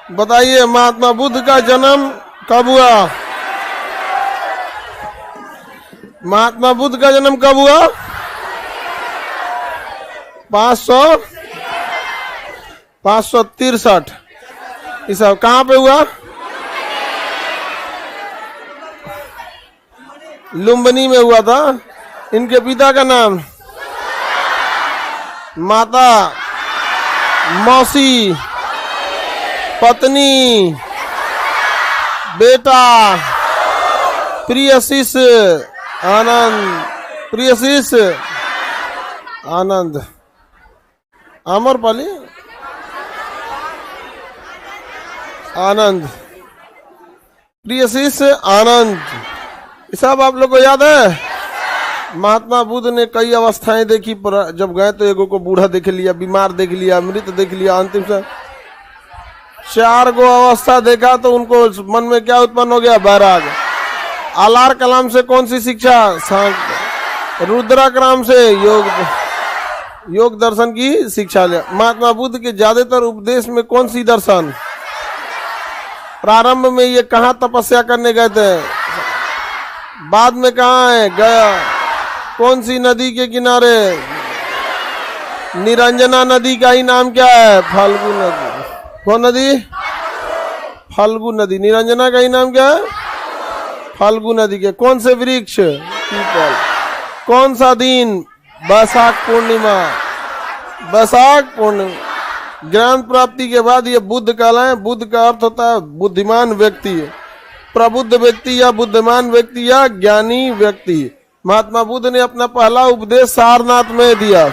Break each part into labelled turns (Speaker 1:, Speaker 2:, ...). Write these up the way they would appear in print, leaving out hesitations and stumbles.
Speaker 1: बताइए महात्मा बुद्ध का जन्म कब हुआ? महात्मा बुद्ध का जन्म कब हुआ? 563 ये सब कहाँ पे हुआ? लुम्बिनी में हुआ था। इनके पिता का नाम? माता, मौसी, पत्नी, बेटा, प्रिय शिष्य आनंद, प्रिय शिष्य आनंद, अमरपाली आनंद, प्रिय शिष्य आनंद। ये सब आप लोग को याद है? महात्मा बुद्ध ने कई अवस्थाएं देखी। जब गए तो एगो को बूढ़ा देख लिया, बीमार देख लिया, मृत देख लिया, अंतिम से 4 गो अवस्था देखा तो उनको मन में क्या उत्पन्न हो गया? वैराग। आलार कलाम से कौन सी शिक्षा? सांख्य। रुद्राक्राम से योग दर्शन की शिक्षा लिया। महात्मा बुद्ध के ज्यादातर उपदेश में कौन सी दर्शन? प्रारंभ में ये कहाँ तपस्या करने गए थे? बाद में कहाँ है? गया। कौन सी नदी के किनारे? निरंजना नदी का ही नाम क्या है? फाल्गु नदी। कौन नदी? फाल्गु नदी। निरंजना का ही नाम क्या है? फाल्गु नदी के। कौन से वृक्ष? पीपल। कौन सा दिन? बैसाख पूर्णिमा। बैसाख पूर्णिमा। ज्ञान प्राप्ति के बाद ये बुद्ध कहलाए। बुद्ध का अर्थ होता है बुद्धिमान व्यक्ति, प्रबुद्ध व्यक्ति या बुद्धिमान व्यक्ति या ज्ञानी व्यक्ति। महात्मा बुद्ध ने अपना पहला उपदेश सारनाथ में दिया।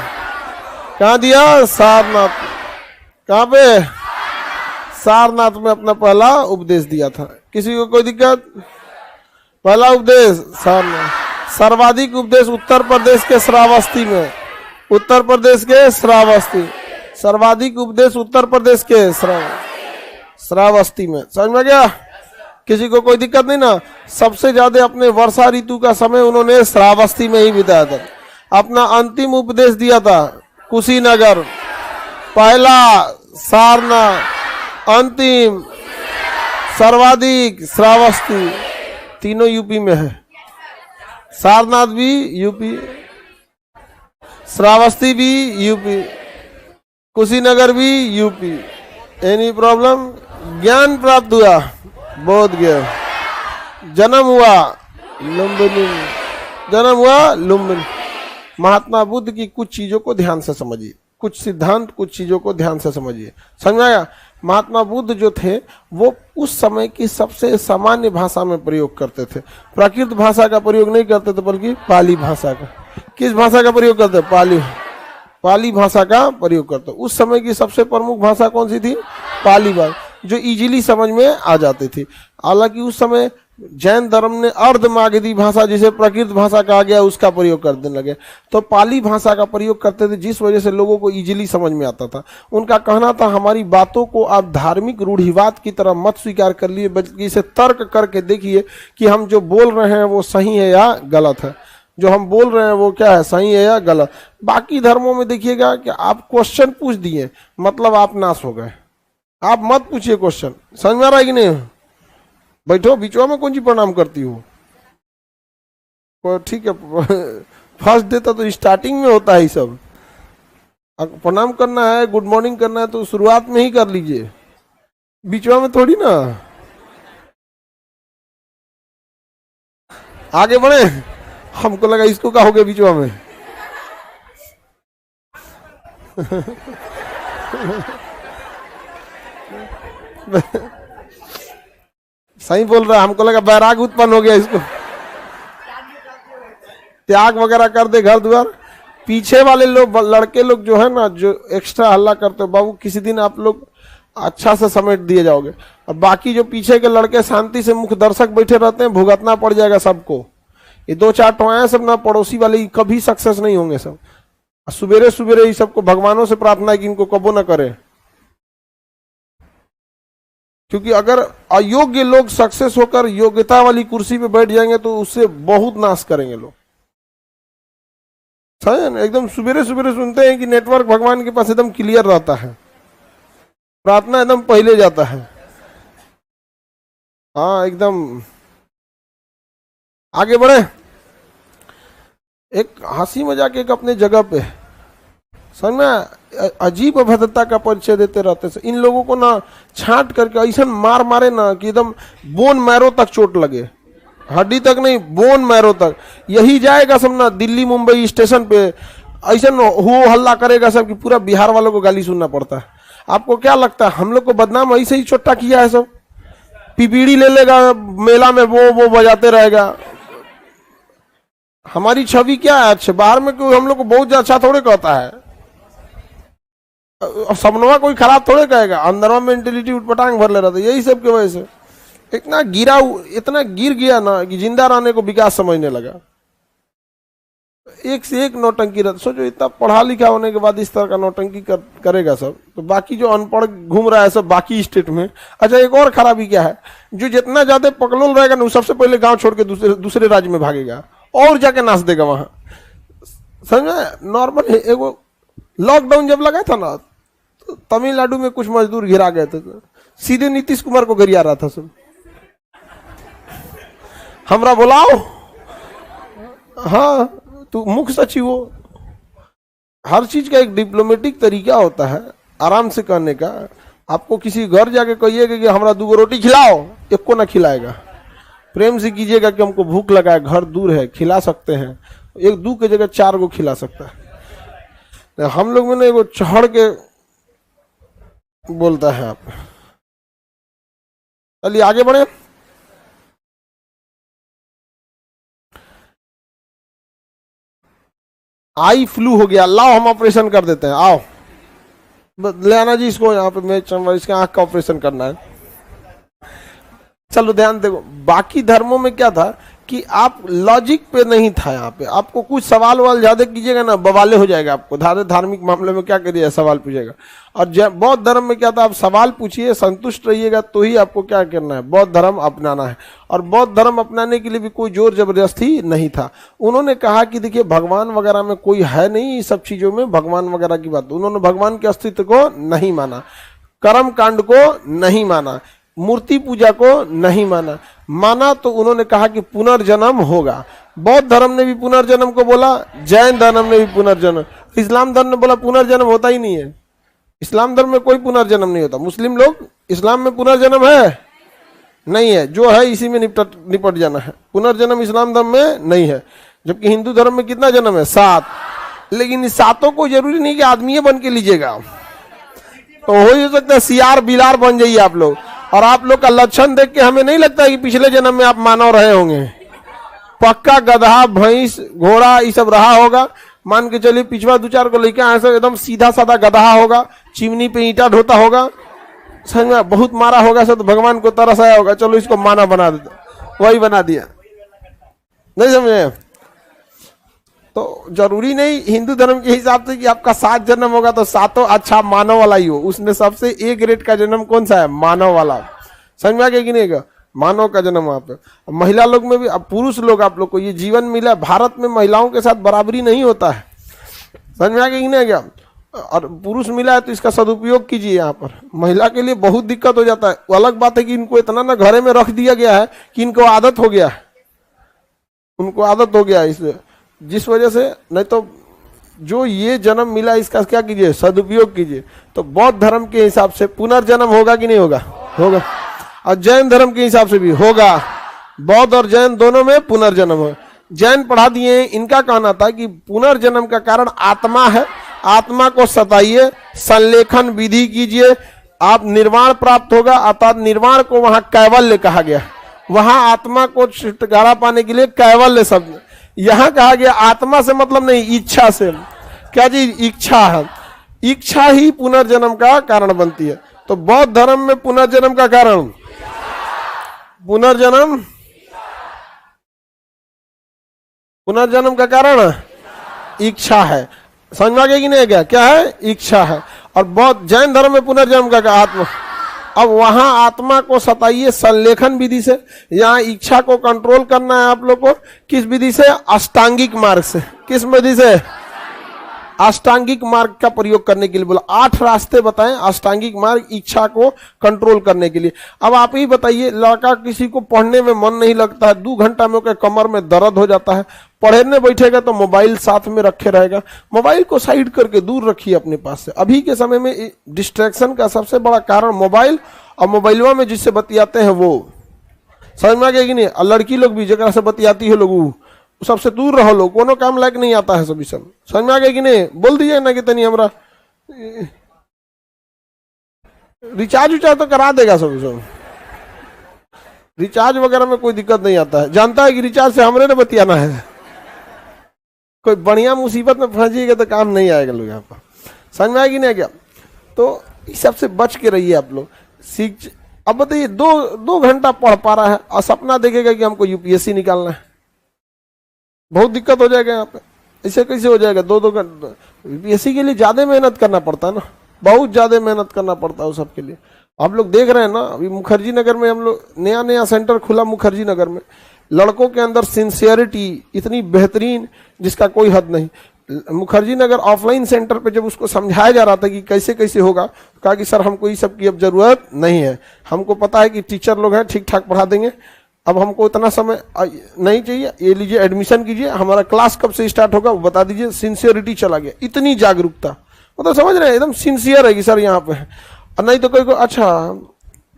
Speaker 1: कहाँ दिया? सारनाथ। कहाँ पे? सारनाथ में अपना पहला उपदेश दिया था। किसी को कोई दिक्कत? पहला उपदेश सारनाथ। सर्वाधिक उपदेश उत्तर प्रदेश के श्रावस्ती में। उत्तर प्रदेश के श्रावस्ती। सर्वाधिक उपदेश उत्तर प्रदेश के श्रावस्ती में। समझ में गया? किसी को कोई दिक्कत नहीं ना? सबसे ज्यादा अपने वर्षा ऋतु का समय उन्होंने श्रावस्ती में ही बिताया था। अपना अंतिम उपदेश दिया था कुशीनगर, पहला सारनाथ, अंतिम सर्वाधिक श्रावस्ती। तीनों यूपी में है। सारनाथ भी यूपी, श्रावस्ती भी यूपी, कुशीनगर भी यूपी। Any problem? ज्ञान प्राप्त हुआ बोध गया। जन्म हुआ लुम्बिनी। जन्म हुआ लुम्बिनी। महात्मा बुद्ध की कुछ चीजों को ध्यान से समझिए, कुछ सिद्धांत, कुछ चीजों को ध्यान से समझिए। समझाया? महात्मा बुद्ध जो थे वो उस समय की सबसे सामान्य भाषा में प्रयोग करते थे। प्राकृत भाषा का प्रयोग नहीं करते थे, बल्कि पाली भाषा का। किस भाषा का प्रयोग करते? पाली भाषा का प्रयोग करते। उस समय की सबसे प्रमुख भाषा कौन सी थी? पाली भाषा, जो इजीली समझ में आ जाती थी। हालांकि उस समय जैन धर्म ने अर्धमागधी भाषा, जिसे प्राकृत भाषा कहा गया, उसका प्रयोग करने लगे। तो पाली भाषा का प्रयोग करते थे, जिस वजह से लोगों को इजीली समझ में आता था। उनका कहना था हमारी बातों को आप धार्मिक रूढ़िवाद की तरह मत स्वीकार कर लिए, बल्कि इसे तर्क करके देखिए कि हम जो बोल रहे हैं वो सही है या गलत है। जो हम बोल रहे हैं वो क्या है? सही है या गलत। बाकी धर्मों में देखिएगा कि आप क्वेश्चन पूछ दिए मतलब आप नाश हो गए। आप मत पूछिए क्वेश्चन। समझ में आ रहा है कि नहीं? बैठो, बीचवा में कौन सी प्रणाम करती हो? ठीक है, फर्स्ट डे तो स्टार्टिंग में होता है ये सब। प्रणाम करना है, गुड मॉर्निंग करना है तो शुरुआत में ही कर लीजिए, बीचवा में थोड़ी ना। आगे बढ़े। हमको लगा इसको कहोगे बीचवा में। सही बोल रहा है। हमको लगा बैराग उत्पन्न हो गया, इसको त्याग वगैरह कर दे घर द्वार। पीछे वाले लोग, लड़के लोग जो है ना, जो एक्स्ट्रा हल्ला करते हो, बाबू किसी दिन आप लोग अच्छा से समेट दिए जाओगे। और बाकी जो पीछे के लड़के शांति से मुख्य दर्शक बैठे रहते हैं, भुगतना पड़ जाएगा सबको। ये 2-4 टोया सब ना, पड़ोसी वाले कभी सक्सेस नहीं होंगे सब। सुबेरे सुबेरे ये सबको भगवानों से प्रार्थना है कि इनको कबो ना करे, क्योंकि अगर अयोग्य लोग सक्सेस होकर योग्यता वाली कुर्सी पे बैठ जाएंगे तो उससे बहुत नाश करेंगे लोग। एकदम सुबेरे सुबेरे सुनते हैं कि नेटवर्क भगवान के पास एकदम क्लियर रहता है, प्रार्थना एकदम पहले जाता है। हाँ एकदम। आगे बढ़े। एक हंसी मजाक एक अपने जगह पे, समझ में, अजीब अभद्रता का परिचय देते रहते हैं इन लोगों को ना, छांट करके ऐसा मार मारे ना कि एकदम बोन मैरो तक चोट लगे, हड्डी तक नहीं बोन मैरो तक। यही जाएगा सब ना दिल्ली मुंबई स्टेशन पे, ऐसा हो हल्ला करेगा सब कि पूरा बिहार वालों को गाली सुनना पड़ता है। आपको क्या लगता है हम लोग को बदनाम ऐसे ही चोट्टा किया है सब? पीपीड़ी ले लेगा मेला में, वो बजाते रहेगा। हमारी छवि क्या है अच्छे? बाहर में कोई हम लोग को बहुत अच्छा थोड़े कहता है, सपनवा कोई खराब थोड़े कहेगा, अंदरवा मेंटेलिटी उठपटांग भर ले रहा था। यही सब की वजह से इतना गिर गया ना कि जिंदा रहने को विकास समझने लगा। एक से एक नौटंकी रहता। सोचो इतना पढ़ा लिखा होने के बाद इस तरह का नौटंकी करेगा सब, तो बाकी जो अनपढ़ घूम रहा है सब बाकी स्टेट में। अच्छा एक और खराबी क्या है, जो जितना ज्यादा पकलोल रहेगा ना, सबसे पहले गांव छोड़ के दूसरे राज्य में भागेगा और जाके नाच देगा वहां। समझ, नॉर्मल एगो लॉकडाउन जब लगा था ना, तो तमिलनाडु में कुछ मजदूर घिरा गए थे, तो सीधे नीतीश कुमार को गरिया रहा था सब, हमरा बुलाओ। हाँ तो मुख्य सचिव हो, हर चीज का एक डिप्लोमेटिक तरीका होता है आराम से कहने का। आपको किसी घर जाके कहिएगा कि हमरा 2 रोटी खिलाओ, एक को ना खिलाएगा। प्रेम से कीजिएगा कि हमको भूख लगा है, घर दूर है, खिला सकते हैं, 1-2 की जगह 4 को खिला सकता है। हम लोग में ना एगो चढ़ के बोलता है। आप चलिए आगे बढ़े। आई फ्लू हो गया, लाओ हम ऑपरेशन कर देते हैं, आओ ले आना जी इसको यहाँ पे, मैं इसके आंख का ऑपरेशन करना है। चलो ध्यान देखो, बाकी धर्मों में क्या था कि आप लॉजिक पे नहीं था। यहाँ पे आपको कुछ सवाल वाल ज्यादा कीजिएगा ना, बवाले हो जाएगा आपको। धार्मिक मामले में क्या करिए, सवाल पूछेगा। और बौद्ध धर्म में क्या था, आप सवाल पूछिए, संतुष्ट रहिएगा तो ही आपको क्या करना है, बौद्ध धर्म अपनाना है। और बौद्ध धर्म अपनाने के लिए भी कोई जोर जबरदस्ती नहीं था। उन्होंने कहा कि देखिए भगवान वगैरह में कोई है नहीं, सब चीजों में भगवान वगैरह की बात। उन्होंने भगवान के अस्तित्व को नहीं माना, कर्म कांड को नहीं माना, मूर्ति पूजा को नहीं माना तो उन्होंने कहा कि पुनर्जन्म होगा। बौद्ध धर्म ने भी पुनर्जन्म को बोला, जैन धर्म ने भी पुनर्जन्म, इस्लाम धर्म ने बोला पुनर्जन्म होता ही नहीं है। इस्लाम धर्म में कोई पुनर्जन्म नहीं होता। मुस्लिम लोग, इस्लाम में पुनर्जन्म है नहीं है, जो है इसी में निपट जाना है। पुनर्जन्म इस्लाम धर्म में नहीं है। जबकि हिंदू धर्म में कितना जन्म है, 7। लेकिन इस 7 को जरूरी नहीं कि आदमी बन के लीजिएगा, तो हो ही सकता है सियार बिलार बन जाइए आप लोग। और आप लोग का लक्षण देख के हमें नहीं लगता कि पिछले जन्म में आप मानव रहे होंगे। पक्का गधा, भैंस, घोड़ा ये सब रहा होगा। मान के चलिए पिछवा 2-4 को लेकर ऐसा एकदम सीधा साधा गधा होगा, चिमनी पे ईंटा ढोता होगा, समझ में, बहुत मारा होगा सब, तो भगवान को तरस आया होगा, चलो इसको मानव बना देता, वही बना दिया। नहीं समझे? तो जरूरी नहीं हिंदू धर्म के हिसाब से कि आपका 7 जन्म होगा तो 7 अच्छा मानव वाला ही हो। उसने सबसे A ग्रेड का जन्म कौन सा है, मानव वाला। समझ में आ गया कि नहीं? मानव का जन्म वहां पे। महिला लोग में भी, अब पुरुष लोग आप लोग को ये जीवन मिला, भारत में महिलाओं के साथ बराबरी नहीं होता है। समझ में आ गया कि नहीं गया? और पुरुष मिला है तो इसका सदुपयोग कीजिए। यहाँ पर महिला के लिए बहुत दिक्कत हो जाता है। वो अलग बात है कि इनको इतना ना घरे में रख दिया गया है कि इनको आदत हो गया है, उनको आदत हो गया है, इसलिए जिस वजह से, नहीं तो जो ये जन्म मिला इसका क्या कीजिए, सदुपयोग कीजिए। तो बौद्ध धर्म के हिसाब से पुनर्जन्म होगा कि नहीं होगा? होगा। और जैन धर्म के हिसाब से भी होगा। बौद्ध और जैन दोनों में पुनर्जन्म हो। जैन पढ़ा दिए, इनका कहना था कि पुनर्जन्म का कारण आत्मा है, आत्मा को सताइए, संलेखन विधि कीजिए, आप निर्वाण प्राप्त होगा। अर्थात निर्वाण को वहां कैवल्य कहा गया, वहां आत्मा को छुटकारा पाने के लिए कैवल्य शब्द। यहां कहा गया आत्मा से मतलब नहीं, इच्छा से। क्या जी? इच्छा है। इच्छा ही पुनर्जन्म का कारण बनती है। तो बौद्ध धर्म में पुनर्जन्म का कारण, पुनर्जन्म का कारण इच्छा है। समझ में आ गया कि नहीं? क्या है? इच्छा है। और बौद्ध जैन धर्म में पुनर्जन्म का आत्मा। अब वहां आत्मा को सताइए संलेखन विधि से, यहाँ इच्छा को कंट्रोल करना है आप लोग को। किस विधि से? अष्टांगिक मार्ग से। किस विधि से? अष्टांगिक मार्ग का प्रयोग करने के लिए बोला। 8 रास्ते बताएं अष्टांगिक मार्ग इच्छा को कंट्रोल करने के लिए। अब आप ही बताइए, लड़का किसी को पढ़ने में मन नहीं लगता है, 2 घंटा में उसके कमर में दर्द हो जाता है, पढ़ने बैठेगा तो मोबाइल साथ में रखे रहेगा। मोबाइल को साइड करके दूर रखिए अपने पास से। अभी के समय में डिस्ट्रैक्शन का सबसे बड़ा कारण मोबाइल, और मोबाइलवा में जिससे बतियाते हैं वो, समझ में आ गया कि नहीं। और लड़की लोग भी जगह से बतियाती है लोग, सबसे दूर रहो लोग, कोनो काम लायक नहीं आता है सभी सब। समझ में आ गया कि नहीं। बोल दीजिए ना कि तनी हमरा रिचार्ज उचार्ज तो करा देगा सभी सब, रिचार्ज वगैरह में कोई दिक्कत नहीं आता है। जानता है कि रिचार्ज से हमरे ने बतियाना है। कोई बढ़िया मुसीबत में फंसिएगा तो काम नहीं आएगा लोग यहाँ पर। समझ में आएगी नहीं क्या। तो इस सबसे बच के रहिए आप लोग। अब बताइए, 2 घंटा पढ़ पा रहा है और सपना देखेगा कि हमको यूपीएससी निकालना है, बहुत दिक्कत हो जाएगा यहाँ पे। ऐसे कैसे हो जाएगा? 2 घंटा यूपीएससी के लिए ज्यादा मेहनत करना पड़ता है ना, बहुत ज्यादा मेहनत करना पड़ता है सबके लिए। आप लोग देख रहे हैं ना, अभी मुखर्जी नगर में हम लोग नया सेंटर खुला मुखर्जी नगर में, लड़कों के अंदर सिंसियरिटी इतनी बेहतरीन जिसका कोई हद नहीं। मुखर्जी नगर ऑफलाइन सेंटर पे जब उसको समझाया जा रहा था कि कैसे कैसे होगा, कहा कि सर हमको ये सब की अब जरूरत नहीं है, हमको पता है कि टीचर लोग हैं ठीक ठाक पढ़ा देंगे, अब हमको इतना समय नहीं चाहिए, ये लीजिए एडमिशन कीजिए, हमारा क्लास कब से स्टार्ट होगा वो बता दीजिए। सिंसियरिटी चला गया, इतनी जागरूकता, मतलब समझ रहे हैं एकदम सिंसियर है कि सर यहाँ पे। और नहीं तो कोई को अच्छा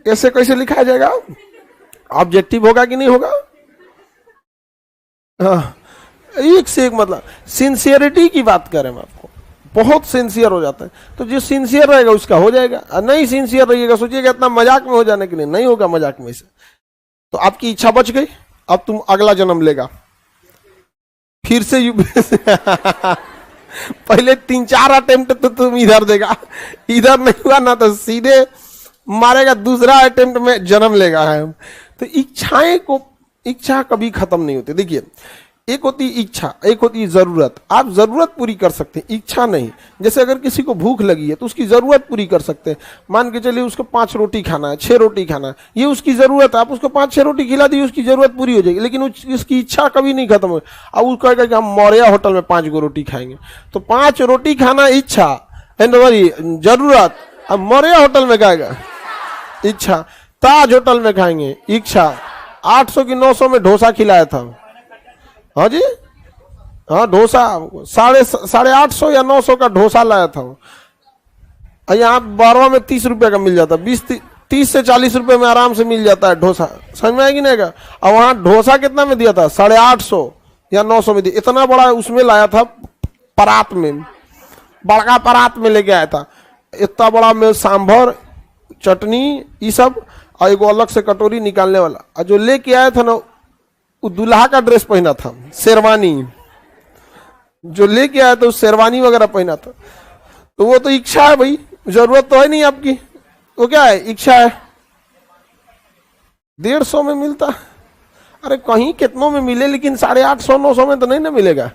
Speaker 1: ऐसे कैसे लिखाया जाएगा, ऑब्जेक्टिव होगा कि नहीं होगा। हाँ, एक से एक मतलब सिंसियरिटी की बात करें हम आपको, बहुत सिंसियर हो जाता है। तो जो सिंसियर रहेगा उसका हो जाएगा, और नहीं सिंसियर रहिएगा सोचिएगा इतना मजाक में हो जाने के लिए, नहीं होगा मजाक में से। तो आपकी इच्छा बच गई, अब तुम अगला जन्म लेगा फिर से यूपीएससी। पहले 3-4 अटेम्प्ट तो तुम इधर देगा, इधर नहीं हुआ ना तो सीधे मारेगा, दूसरा अटेम्प्ट में जन्म लेगा है। तो इच्छा कभी खत्म नहीं होती। देखिए, एक होती इच्छा, एक होती जरूरत। आप जरूरत पूरी कर सकते हैं, इच्छा नहीं। जैसे अगर किसी को भूख लगी है तो उसकी जरूरत पूरी कर सकते हैं। मान के चलिए उसको 5 रोटी खाना है, 6 रोटी खाना है, ये उसकी जरूरत है। आप उसको 5-6 रोटी खिला दी, उसकी जरूरत पूरी हो जाएगी, लेकिन उसकी इच्छा कभी नहीं खत्म हो। अब वो कहेगा कि हम मौर्या होटल में 5 रोटी खाएंगे, तो 5 रोटी खाना इच्छा एंड जरूरत। अब मौर्या होटल में खाएगा इच्छा, ताज होटल में खाएंगे इच्छा। 800 की 900 में डोसा खिलाया था। हाँ जी, हाँ डोसा 850 या 900 का डोसा लाया था। यहाँ 12 में 30 रुपए का मिल जाता, 30 से 40 रुपए में आराम से मिल जाता है डोसा। समझ में आएगी नहीं का। और वहाँ डोसा कितना में दिया था? 850 या 900 में दिया। इतना बड़ा उसमें लाया था, परात में, बड़का परात में लेके आया था। इतना बड़ा में सांभर, चटनी, ये सब, और एगो अलग से कटोरी निकालने वाला। और जो लेके आया था ना, वो दूल्हा का ड्रेस पहना था, शेरवानी। जो लेके आया था उस शेरवानी वगैरह पहना था। तो वो तो इच्छा है भाई, जरूरत तो है नहीं आपकी, वो क्या है? इच्छा है। 150 में मिलता, अरे कहीं कितनों में मिले, लेकिन 850-900 में तो नहीं ना मिलेगा।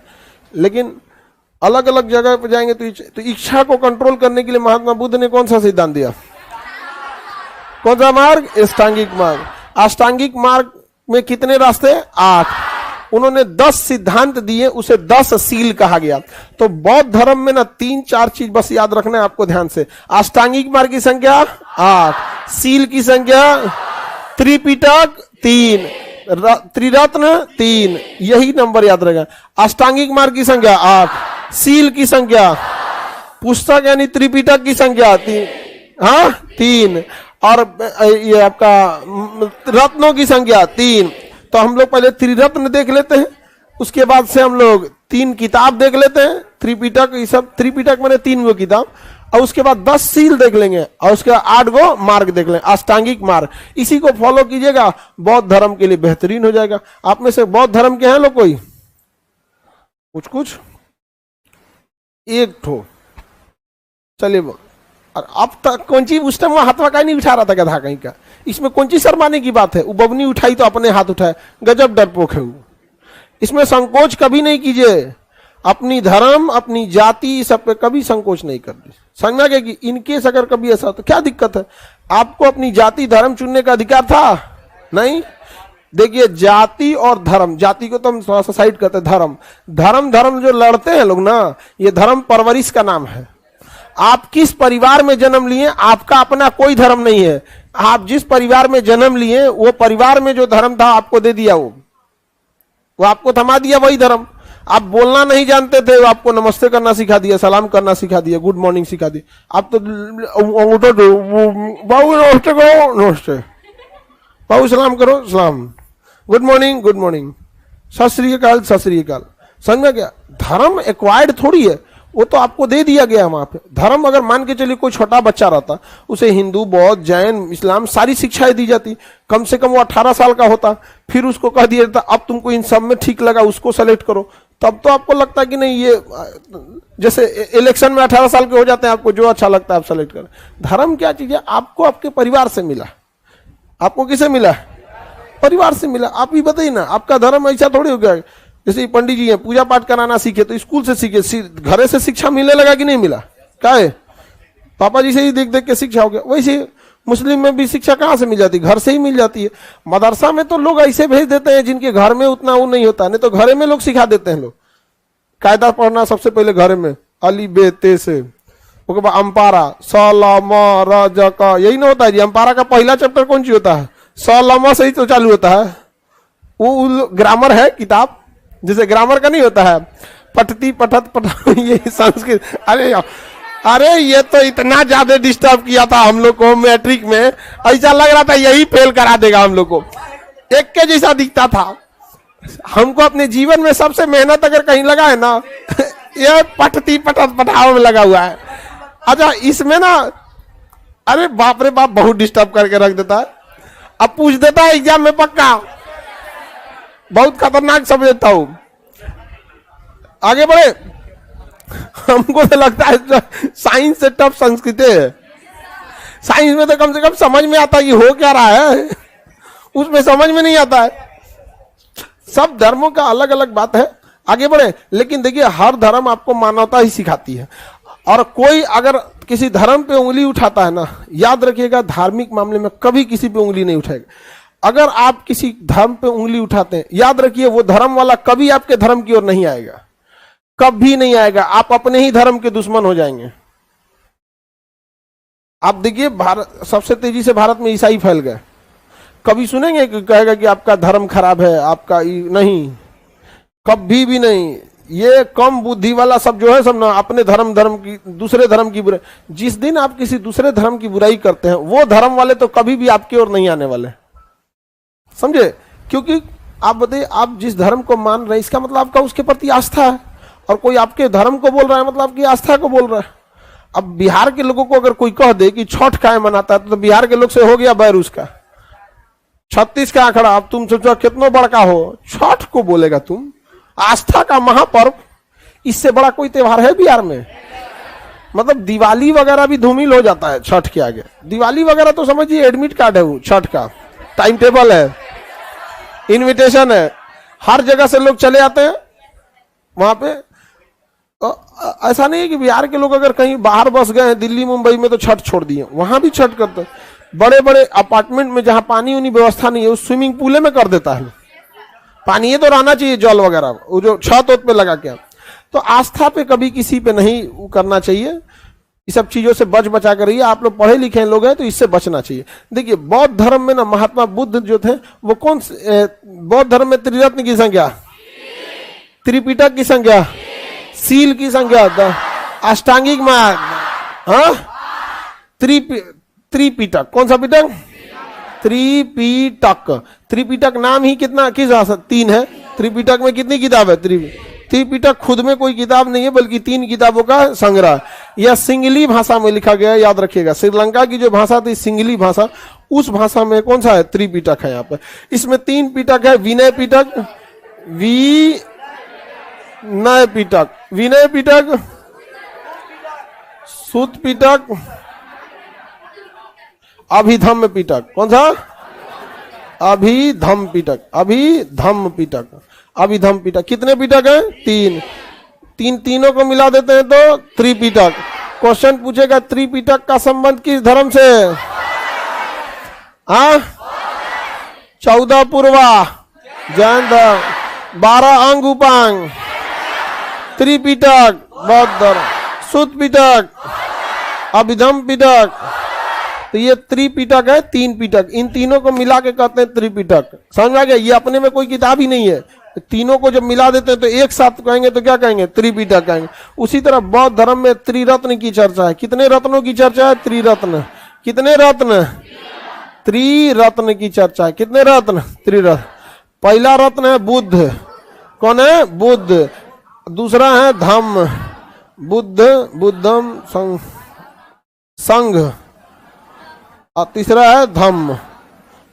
Speaker 1: लेकिन अलग अलग जगह पे जाएंगे तो इच्छा को कंट्रोल करने के लिए महात्मा बुद्ध ने कौन सा सिद्धांत दिया? कौन सा मार्ग? अष्टांगिक मार्ग। अष्टांगिक मार्ग में कितने रास्ते? 8। उन्होंने 10 सिद्धांत दिए, उसे 10 सील कहा गया। तो बौद्ध धर्म में ना 3-4 चीज बस याद रखना है आपको ध्यान से। अष्टांगिक मार्ग की संख्या 8, सील की संख्या, त्रिपिटक 3, त्रिरत्न 3, यही नंबर याद रहेगा। अष्टांगिक मार्ग की संख्या 8, सील की संख्या, पुस्तक यानी त्रिपिटक की संख्या 3, हाँ 3, और ये आपका रत्नों की संख्या 3। तो हम लोग पहले त्रिरत्न देख लेते हैं, उसके बाद से हम लोग 3 किताब देख लेते हैं, त्रिपिटक, ये सब त्रिपिटक मैंने 3 गो किताब, और उसके बाद 10 सील देख लेंगे, और उसके बाद 8 गो मार्ग देख लेंगे, अष्टांगिक मार्ग। इसी को फॉलो कीजिएगा, बौद्ध धर्म के लिए बेहतरीन हो जाएगा। आप में से बौद्ध धर्म के हैं लोग कोई? कुछ एक ठो, चलिए। और अब तक कौन सी उस टाइम हाथवा का नहीं उठा रहा था गधा कहीं का, इसमें कौन सी शर्माने की बात है? वो बबनी उठाई तो अपने हाथ उठाए, गजब डरपोक है वो। इसमें संकोच कभी नहीं कीजिए, अपनी धर्म, अपनी जाति, सब पे कभी संकोच नहीं करनी। समझना कि इनकेस अगर कभी ऐसा तो क्या दिक्कत है? आपको अपनी जाति धर्म चुनने का अधिकार था नहीं? देखिए जाति और धर्म, जाति को तो हम थोड़ा सा साइड करते हैं, धर्म धर्म धर्म जो लड़ते हैं लोग ना, ये धर्म परवरिश का नाम है। आप किस परिवार में जन्म लिए, आपका अपना कोई धर्म नहीं है। आप जिस परिवार में जन्म लिए वो परिवार में जो धर्म था आपको दे दिया, वो आपको थमा दिया वही धर्म। आप बोलना नहीं जानते थे, वो आपको नमस्ते करना सिखा दिया, सलाम करना सिखा दिया, गुड मॉर्निंग सिखा दिया। आप तो बाबू नमस्ते करो, नमस्ते, बाबू सलाम करो, सलाम, गुड मॉर्निंग, गुड मॉर्निंग, सत श्री अकाल, सत श्री अकाल। समझ में गया? धर्म एक्वायर्ड थोड़ी है, वो तो आपको दे दिया गया वहां पे। धर्म अगर मान के चलिए कोई छोटा बच्चा रहता, उसे हिंदू, बौद्ध, जैन, इस्लाम सारी शिक्षाएं दी जाती, कम से कम वो 18 साल का होता, फिर उसको कह दिया जाता अब तुमको इन सब में ठीक लगा उसको सेलेक्ट करो, तब तो आपको लगता है कि नहीं, ये जैसे इलेक्शन में 18 साल के हो जाते हैं, आपको जो अच्छा लगता है आप सेलेक्ट करें। धर्म क्या चीज है? आपको आपके परिवार से मिला। आपको किसे मिला? परिवार से मिला। आप ही बताइए ना, आपका धर्म ऐसा थोड़ी हो गया, जैसे पंडित जी हैं पूजा पाठ कराना सीखे तो स्कूल से सीखे, घरे से शिक्षा मिलने लगा कि नहीं मिला? क्या है? पापा जी से ही देख देख के शिक्षा हो गया। वैसे मुस्लिम में भी शिक्षा कहाँ से मिल जाती है? घर से ही मिल जाती है। मदरसा में तो लोग ऐसे भेज देते हैं जिनके घर में उतना वो नहीं होता, नहीं तो घरे में लोग सिखा देते हैं। लोग कायदा पढ़ना सबसे पहले घरे में, अली बे ते से, उसके बाद अम्पारा सलामा राजा का, यही ना होता है जी? अम्पारा का पहला चैप्टर कौन सी होता है? सलामा से ही तो चालू होता है। वो ग्रामर है किताब, जैसे ग्रामर का नहीं होता है पठती पठत पठ, ये संस्कृत। अरे ये तो इतना ज्यादा डिस्टर्ब किया था हम लोग को मैट्रिक में, ऐसा लग रहा था यही फेल करा देगा हम लोग को, एक के जैसा दिखता था हमको। अपने जीवन में सबसे मेहनत अगर कहीं लगा है ना ये पठती पठत पठाओ में लगा हुआ है। अच्छा इसमें ना, अरे बाप रे बाप, बहुत डिस्टर्ब करके रख देता है। अब पूछ देता है एग्जाम में पक्का, बहुत खतरनाक समझता हूं। आगे बढ़े। हमको तो लगता है साइंस से टफ संस्कृत है। साइंस में तो कम से कम समझ में आता है कि हो क्या रहा है, उसमें समझ में नहीं आता है। सब धर्मों का अलग अलग बात है। आगे बढ़े। लेकिन देखिए हर धर्म आपको मानवता ही सिखाती है, और कोई अगर किसी धर्म पे उंगली उठाता है ना, याद रखिएगा धार्मिक मामले में कभी किसी पे उंगली नहीं उठाएगा। अगर आप किसी धर्म पे उंगली उठाते हैं, याद रखिए वो धर्म वाला कभी आपके धर्म की ओर नहीं आएगा, कभी नहीं आएगा। आप अपने ही धर्म के दुश्मन हो जाएंगे। आप देखिए भारत, सबसे तेजी से भारत में ईसाई फैल गए। कभी सुनेंगे कि कहेगा कि आपका धर्म खराब है, आपका नहीं, कभी भी नहीं। ये कम बुद्धि वाला सब जो है सब ना अपने धर्म की, दूसरे धर्म की बुराई। जिस दिन आप किसी दूसरे धर्म की बुराई करते हैं, वो धर्म वाले तो कभी भी आपकी ओर नहीं आने वाले, समझे? क्योंकि आप बताइए, आप जिस धर्म को मान रहे हैं इसका मतलब आपका उसके प्रति आस्था है, और कोई आपके धर्म को बोल रहा है मतलब आपकी आस्था को बोल रहा है। अब बिहार के लोगों को अगर कोई कह दे कि छठ काहे मनाता है, तो बिहार के लोग से हो गया बैर उसका। 36 का आंकड़ा, अब तुम सोचो कितना बड़का हो, छठ को बोलेगा तुम, आस्था का महापर्व। इससे बड़ा कोई त्योहार है बिहार में? मतलब दिवाली वगैरह भी धूमिल हो जाता है छठ के आगे। दिवाली वगैरह तो समझिए एडमिट कार्ड है, वो छठ का टाइम टेबल है, इनविटेशन है, हर जगह से लोग चले आते हैं वहां पे। तो ऐसा नहीं है कि बिहार के लोग अगर कहीं बाहर बस गए हैं, दिल्ली मुंबई में, तो छठ छोड़ दिए, वहां भी छठ करते हैं। बड़े बड़े अपार्टमेंट में जहां पानी उनी व्यवस्था नहीं है, उस स्विमिंग पूले में कर देता है पानी। ये तो रहना चाहिए जल वगैरह, वो जो छत पे लगा के। तो आस्था पे कभी किसी पे नहीं करना चाहिए। ये सब चीजों से बच बचा कर रहिए। आप लोग पढ़े लिखे लोग हैं तो इससे बचना चाहिए। देखिए बौद्ध धर्म में ना महात्मा बुद्ध जो थे वो कौन, बौद्ध धर्म में त्रिरत्न की संख्या, त्रिपिटक की संख्या, सील की संख्या, अष्टांगिक मार्ग, हाँ, त्रिपिटक। कौन सा पिटक? त्रिपिटक। त्रिपिटक नाम ही कितना, किस भाषा? 3 है। त्रिपिटक में कितनी किताब है? त्रिपिटक खुद में कोई किताब नहीं है, बल्कि 3 किताबों का संग्रह। यह सिंगली भाषा में लिखा गया है, याद रखिएगा। श्रीलंका की जो भाषा थी सिंगली भाषा, उस भाषा में कौन सा है? त्रिपिटक है। यहाँ पर इसमें 3 पिटक है, विनय पिटक, विनय पिटक, विनय पिटक, सुत पिटक, अभिधम्म पिटक। कौन सा? अभिधम्म पिटक, अभिधम्म पिटक, अभिधम्म पिटक। कितने पिटक हैं? 3। तीनों को मिला देते हैं तो त्रिपिटक। क्वेश्चन पूछेगा त्रिपिटक का संबंध किस धर्म से? हाँ, 14 पूर्वा, जैन धर्म, 12 अंग उपांग, त्रिपिटक बौद्ध धर्म, सुत पिटक, अभिधम पिटक। तो ये त्रिपिटक है, 3 पिटक, इन तीनों को मिला के कहते हैं त्रिपिटक। समझ में आ गया? ये अपने में कोई किताब ही नहीं है, तीनों को जब मिला देते हैं तो एक साथ कहेंगे तो क्या कहेंगे? त्रिपिटक कहेंगे। उसी तरह बौद्ध धर्म में त्रिरत्न की चर्चा है। कितने रत्नों की चर्चा है? त्रिरत्न। कितने रत्न? त्रिरत्न की चर्चा है। कितने रत्न? त्रिरत्न। पहला रत्न है बुद्ध। कौन है? बुद्ध। दूसरा है धम्म, बुद्ध, बुद्धम, संघ, और तीसरा है धम्म।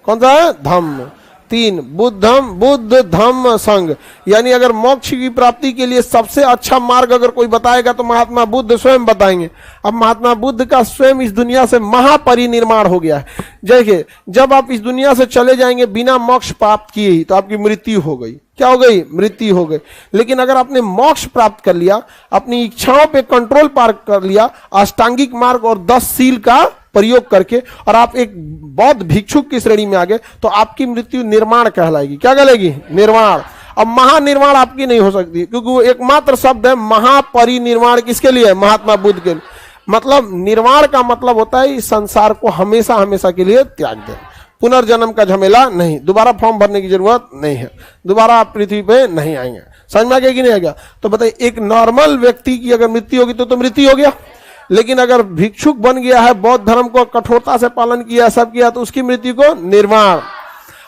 Speaker 1: कौन सा है? धम्म। 3 बुद्धम, बुद्ध, धम्म, संघ। यानी अगर मोक्ष की प्राप्ति के लिए सबसे अच्छा मार्ग अगर कोई बताएगा तो महात्मा बुद्ध स्वयं बताएंगे। अब महात्मा बुद्ध का स्वयं इस दुनिया से महापरिनिर्वाण हो गया है। देखिए, जब आप इस दुनिया से चले जाएंगे बिना मोक्ष प्राप्त किए ही तो आपकी मृत्यु हो गई। क्या हो गई? मृत्यु हो गई। लेकिन अगर आपने मोक्ष प्राप्त कर लिया, अपनी इच्छाओं पे कंट्रोल पार कर लिया, अष्टांगिक मार्ग और 10 सील का प्रयोग करके, और आप एक बौद्ध भिक्षुक की श्रेणी में आ गए, तो आपकी मृत्यु निर्वाण कहलाएगी। क्या कहलाएगी? निर्वाण। अब महानिर्वाण आपकी नहीं हो सकती, क्योंकि वो एकमात्र शब्द है महापरिनिर्वाण। किसके लिए? महात्मा बुद्ध के लिए। मतलब निर्वाण का मतलब होता है इस संसार को हमेशा हमेशा के लिए त्याग दे, पुनर्जन्म का झमेला नहीं, दोबारा फॉर्म भरने की जरूरत नहीं है, दोबारा आप पृथ्वी पे नहीं आएंगे। समझ में आ गया कि नहीं आ गया? तो बताइए, एक नॉर्मल व्यक्ति की अगर मृत्यु होगी तो मृत्यु हो गया, लेकिन अगर भिक्षुक बन गया है, बौद्ध धर्म को कठोरता से पालन किया, सब किया, तो उसकी मृत्यु को निर्वाण।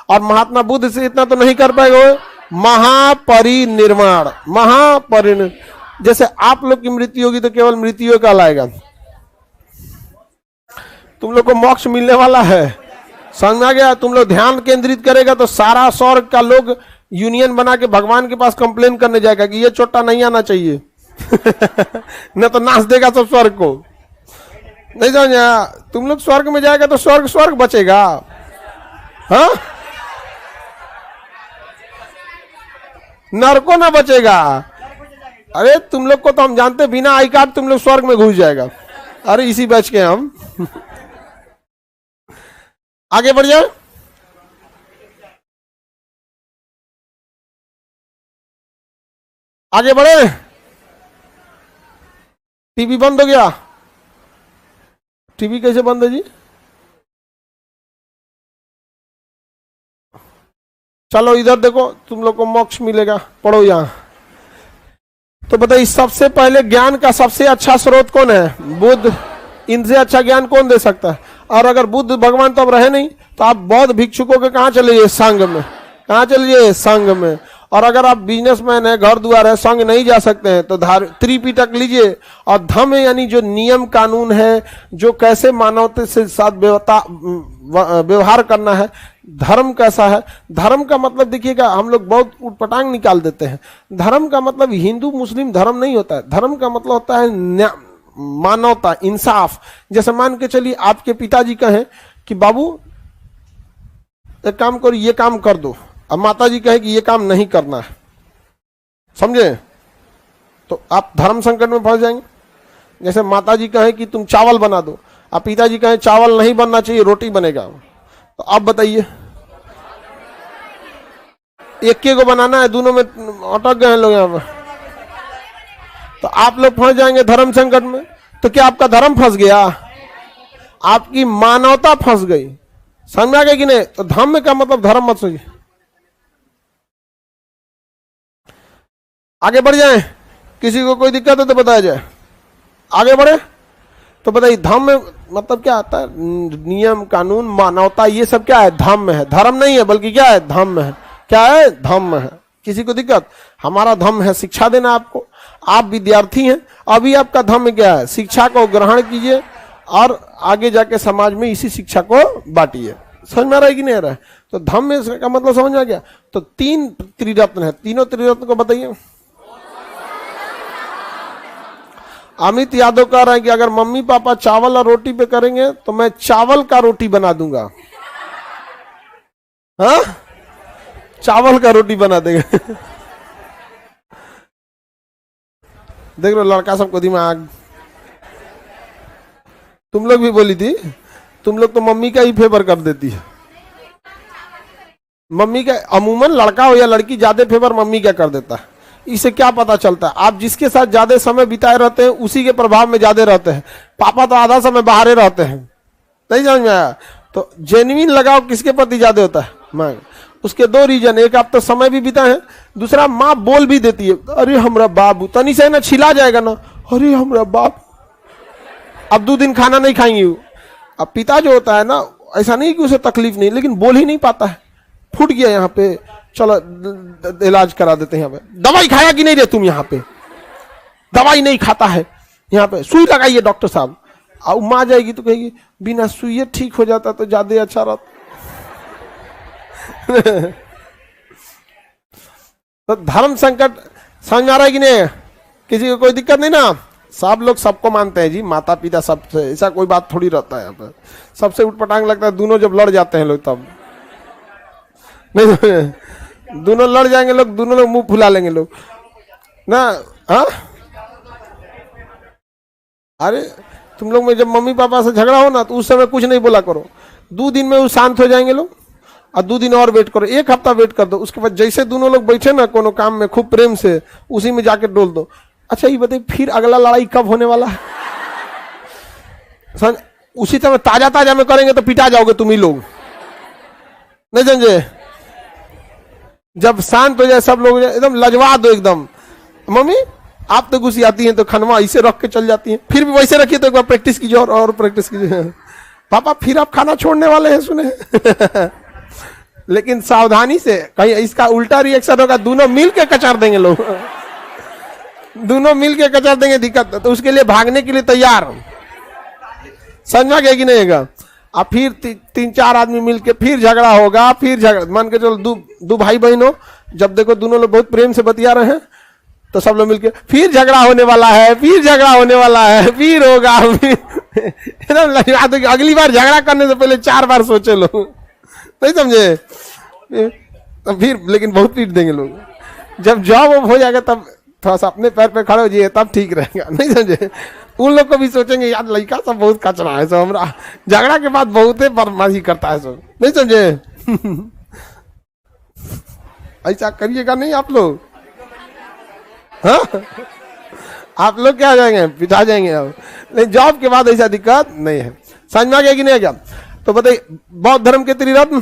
Speaker 1: और महात्मा बुद्ध से इतना तो नहीं कर पाएगा, महापरिनिर्वाण। महापरिनिर्वाण। जैसे आप लोग की मृत्यु होगी तो केवल मृत्यु कहलाएगा, तुम लोग को मोक्ष मिलने वाला है। समझ में आ गया? तुम लोग ध्यान केंद्रित करेगा तो सारा स्वर्ग का लोग यूनियन बना के भगवान के पास कंप्लेन करने जाएगा कि ये चोटा नहीं आना चाहिए न तो नाच देगा सब स्वर्ग को। नहीं समझा? तुम लोग स्वर्ग में जाएगा तो स्वर्ग स्वर्ग बचेगा। हाँ, नरको ना बचेगा। अरे तुम लोग को तो हम जानते, बिना आई कार्ड तुम लोग स्वर्ग में घुस जाएगा। अरे इसी बैच के हम आगे बढ़ जाए। आगे बढ़े। टीवी बंद हो गया। टीवी कैसे बंद है जी? चलो इधर देखो, तुम लोग को मोक्ष मिलेगा। पढ़ो यहां। तो बताइए, सबसे पहले ज्ञान का सबसे अच्छा स्रोत कौन है? बुद्ध। इनसे अच्छा ज्ञान कौन दे सकता है? और अगर बुद्ध भगवान तो अब रहे नहीं, तो आप बौद्ध भिक्षुकों के कहां चले जाइए? संघ में। कहां चले जाइए? संघ में। और अगर आप बिजनेसमैन है, घर द्वार है, संघ नहीं जा सकते हैं, तो त्रिपिटक लीजिए। और धम्म यानी जो नियम कानून है, जो कैसे मानवता से साथ व्यवहार करना है, धर्म कैसा है। धर्म का मतलब देखिएगा, हम लोग बहुत उटपटांग निकाल देते हैं। धर्म का मतलब हिंदू मुस्लिम धर्म नहीं होता है। धर्म का मतलब होता है मानवता, इंसाफ। जैसे मान के चलिए, आपके पिताजी कहें कि बाबू एक काम करो, ये काम कर दो, अब माता जी कहे कि ये काम नहीं करना है, समझे? तो आप धर्म संकट में फंस जाएंगे। जैसे माता जी कहे कि तुम चावल बना दो, अब पिताजी कहे चावल नहीं बनना चाहिए, रोटी बनेगा, तो आप बताइए, एक के को बनाना है, दोनों में अटक गए हैं लोग यहाँ पर। तो आप लोग फंस जाएंगे धर्म संकट में। तो क्या आपका धर्म फंस गया? आपकी मानवता फंस गई। समझ में आ गया कि नहीं? तो धर्म का मतलब धर्म मत सोचिए। आगे बढ़ जाए। किसी को कोई दिक्कत है तो बताया जाए। आगे बढ़े। तो बताइए, धर्म में मतलब क्या आता है? नियम कानून, मानवता, ये सब क्या है? धर्म है। धर्म नहीं है, बल्कि क्या है? धर्म है। क्या है? धर्म है। किसी को दिक्कत? हमारा धर्म है शिक्षा देना आपको। आप विद्यार्थी हैं, अभी आपका धर्म क्या है? शिक्षा को ग्रहण कीजिए और आगे जाके समाज में इसी शिक्षा को बांटिए। समझ में आ रहा है कि नहीं आ रहा है? तो धर्म का मतलब समझ में आ गया। तो 3 त्रिरत्न है, तीनों त्रिरत्न को बताइए। अमित यादव कह रहे हैं कि अगर मम्मी पापा चावल और रोटी पे करेंगे तो मैं चावल का रोटी बना दूंगा। हाँ, चावल का रोटी बना देंगे। देख लो लड़का सबको दिमाग। तुम लोग भी बोली थी, तुम लोग तो मम्मी का ही फेवर कर देती है। मम्मी का अमूमन लड़का हो या लड़की ज्यादा फेवर मम्मी क्या कर देता है। इससे क्या पता चलता है, आप जिसके साथ ज्यादा समय बिताए रहते हैं उसी के प्रभाव में ज्यादा रहते हैं। पापा तो आधा समय बाहर रहते हैं, नहीं समझ में आया। तो जेन्युइन लगाव किसके प्रति ज्यादा होता है, माँ। उसके दो रीजन, एक आप तो समय भी बिताए हैं, दूसरा माँ बोल भी देती है, अरे हमरा बाबू, तनी से ना छिला जाएगा ना, अरे हमरा बाप, अब 2 दिन खाना नहीं खाएंगे। अब पिता जो होता है ना, ऐसा नहीं कि उसे तकलीफ नहीं, लेकिन बोल ही नहीं पाता है, फूट गया यहाँ पे, चलो इलाज करा देते हैं। यहाँ पे दवाई खाया कि नहीं रे तुम, यहाँ पे दवाई नहीं खाता है, यहाँ पे सुई लगाइए डॉक्टर साहब। और माँ जाएगी तो कहेगी बिना सुई ठीक हो जाता तो ज्यादा अच्छा रहता। तो धर्म संकट समझ में आ रहा है कि नहीं, किसी को कोई दिक्कत नहीं ना। सब लोग सबको मानते हैं जी, माता पिता सबसे, ऐसा कोई बात थोड़ी रहता है। यहाँ पर सबसे उठपटांग लगता है दोनों जब लड़ जाते हैं लोग, तब नहीं दोनों लड़ जाएंगे लोग, दोनों लोग मुंह फुला लेंगे लोग ना। हाँ अरे तुम लोग में जब मम्मी पापा से झगड़ा हो ना, तो उस समय कुछ नहीं बोला करो, 2 दिन में वो शांत हो जाएंगे लोग, और 2 दिन और वेट करो, 1 हफ्ता वेट कर दो। उसके बाद जैसे दोनों लोग बैठे ना कोनो काम में खूब प्रेम से, उसी में जाके डोल दो। अच्छा ये बताइए फिर अगला लड़ाई कब होने वाला है? उसी समय ताजा ताजा में करेंगे तो पिटा जाओगे तुम ही लोग, नहीं समझे। जब शांत हो जाए सब लोग, एकदम लजवा दो एकदम। मम्मी आप तो गुस्सी आती हैं तो खनवा इसे रख के चल जाती हैं, फिर भी वैसे रखिए तो एक बार प्रैक्टिस कीजिए और प्रैक्टिस कीजिए। पापा फिर आप खाना छोड़ने वाले हैं सुने। लेकिन सावधानी से, कहीं इसका उल्टा रिएक्शन होगा, दोनों मिल के कचार देंगे लोग। दोनों मिल के कचार देंगे, दिक्कत। तो उसके लिए भागने के लिए तैयार, समझ में गया कि नहीं होगा। अब फिर 3-4 आदमी मिलके फिर झगड़ा होगा, फिर झगड़ा, मान के चलो दो भाई बहन हो, जब देखो दोनों लोग बहुत प्रेम से बतिया रहे हैं, तो सब लोग मिलके फिर झगड़ा होने वाला है, फिर झगड़ा होने वाला है, फिर होगा, एकदम लगा दो। अगली बार झगड़ा करने से पहले 4 बार सोचे लोग, नहीं समझे। तो फिर लेकिन बहुत पीट देंगे लोग। जब जॉब हो जाएगा तब थोड़ा सा अपने पैर पे खड़े हो जाइए, तब ठीक रहेगा, नहीं समझे। उन लोग को भी सोचेंगे यार लड़का सब बहुत कचरा है, सब हमरा झगड़ा के बाद बहुत बदमाशी करता है सब, नहीं समझे। ऐसा करिएगा नहीं आप लोग, हाँ आप लोग क्या हो जाएंगे, पिटा जाएंगे अब। लेकिन जॉब के बाद ऐसा दिक्कत नहीं है। समझ में आ गया कि नहीं क्या। तो बताइए बौद्ध धर्म के त्रिरत्न,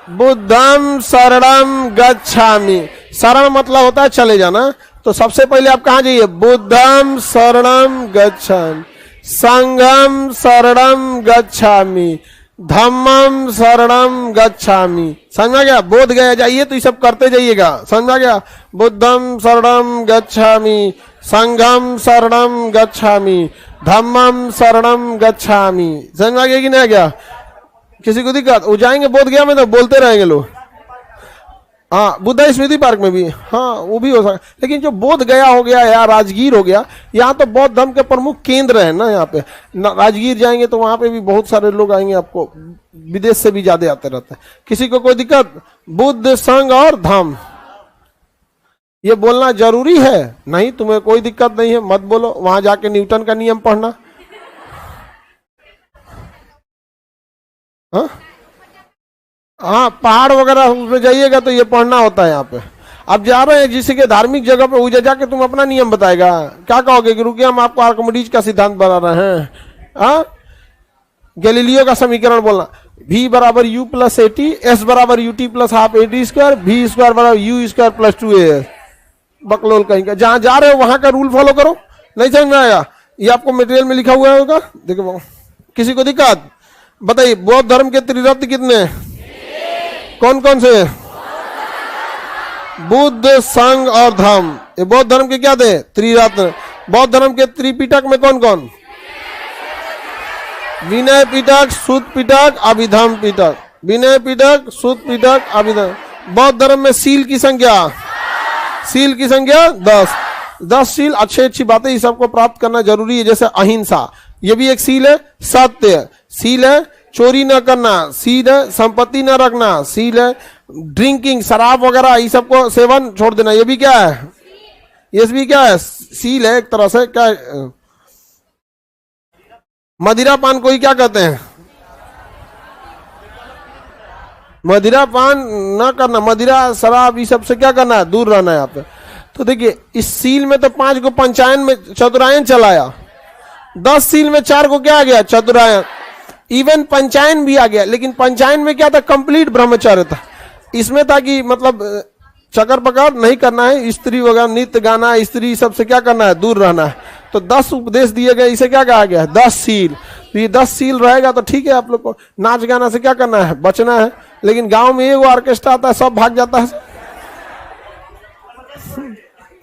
Speaker 1: बुद्धम शरणम गच्छामि। शरण मतलब होता है चले जाना, तो सबसे पहले आप कहाँ जाइए, बुद्धम शरणम गच्छामि, संघम शरणम गच्छामि, धम्मम शरणम गच्छामि। समझ में आ गया। बोध गया जाइए तो ये सब करते जाइएगा, समझ में आ गया। बुद्धम शरणम गच्छामि, संघम शरणम गच्छामि, धम्मम शरणम गच्छामि। समझ में आ गया कि नहीं आ गया। किसी को दिक्कत, वो जाएंगे बोध गया में तो बोलते रहेंगे लोग। हाँ बुद्धा स्मृति पार्क में भी, हाँ वो भी हो सकता। लेकिन जो बोध गया हो गया या राजगीर हो गया, यहाँ तो बौद्ध धर्म के प्रमुख केंद्र है ना। यहाँ पे राजगीर जाएंगे तो वहां पे भी बहुत सारे लोग आएंगे, आपको विदेश से भी ज्यादा आते रहते हैं। किसी को कोई दिक्कत, बुद्ध संघ और धम्म ये बोलना जरूरी है नहीं, तुम्हें कोई दिक्कत नहीं है मत बोलो। वहां जाके न्यूटन का नियम पढ़ना, हाँ पहाड़ वगैरह उसमें जाइएगा तो ये पढ़ना होता है यहाँ पे। अब जा रहे हैं जिसके धार्मिक जगह पे, उधर जाके तुम अपना नियम बताएगा, क्या कहोगे कि रुकिए हम आपको आर्किमिडीज का सिद्धांत बना रहे हैं। हाँ गैलीलियो का समीकरण बोलना, v बराबर u plus a t, s बराबर u t plus half a t square, v square बराबर यू स्क्वायर प्लस 2a। बकलोल कहीं जहां जा रहे हो वहां का रूल फॉलो करो, नहीं समझ में आया। ये आपको मटेरियल में लिखा हुआ होगा, देखो। किसी को दिक्कत, बताइए बौद्ध धर्म के त्रिरत्न कितने, कौन कौन से, बुद्ध संघ और धम्म। ये बौद्ध धर्म के क्या थे, त्रिरत्न। बौद्ध धर्म के त्रिपिटक में कौन कौन, विनय पिटक, सुत पिटक, अभिधम्म पिटक। विनय पिटक, सुत पिटक, अभिधम्म। बौद्ध धर्म में सील की संख्या, सील की संख्या 10 सील। अच्छी बातें ये सबको प्राप्त करना जरूरी है, जैसे अहिंसा ये भी एक सील है, सत्य सील है, चोरी न करना सील है, संपत्ति न रखना सील है, ड्रिंकिंग शराब वगैरह ये सबको सेवन छोड़ देना ये भी क्या है, ये भी क्या है, सील है एक तरह से। क्या मदिरा पान को ही क्या कहते हैं, मदिरा पान ना करना, मदिरा शराब ये सबसे क्या करना है, दूर रहना है यहाँ पे। तो देखिए इस सील में तो 5 को पंचायन में चतुरायन चलाया, 10 सील में 4 को क्या आ गया, चतुरायन, इवन पंचायन भी आ गया। लेकिन पंचायन में क्या था, कंप्लीट ब्रह्मचर्य था। इसमें था कि मतलब चक्कर पकड़ नहीं करना है, स्त्री वगैरह नित्य गाना, स्त्री सबसे क्या करना है, दूर रहना है। तो 10 उपदेश दिए गए, इसे क्या कहा गया है, 10 सील। तो ये 10 सील रहेगा तो ठीक है, आप लोग को नाच गाना से क्या करना है, बचना है। लेकिन गांव में एक ऑर्केस्ट्रा आता है, सब भाग जाता है,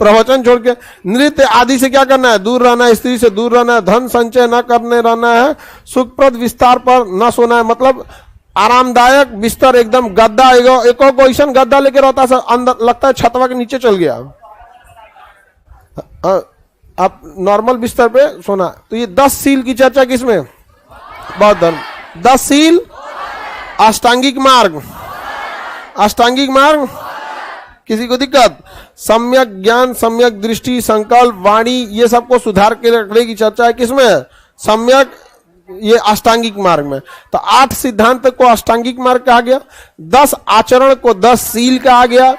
Speaker 1: प्रवचन छोड़ के। नृत्य आदि से क्या करना है, दूर रहना है, स्त्री से दूर रहना है, धन संचय न करने रहना है, सुखप्रद विस्तार पर न सोना है, मतलब आरामदायक बिस्तर एकदम गद्दा, एको को ऐसा गद्दा लेके रहता है अंदर, लगता है छतवा के नीचे चल गया, आप नॉर्मल बिस्तर पे सोना। तो ये 10 सील की चर्चा किसमें, बौद्ध धर्म। 10 सील, अष्टांगिक मार्ग, अष्टांगिक मार्ग, किसी को दिक्कत, सम्यक ज्ञान, सम्यक दृष्टि, संकल्प, वाणी, ये सबको सुधार के रखने की चर्चा है किसमें, सम्यक, ये अष्टांगिक मार्ग में। तो 8 सिद्धांत को अष्टांगिक मार्ग कहा गया, 10 आचरण को 10 सील कहा गया,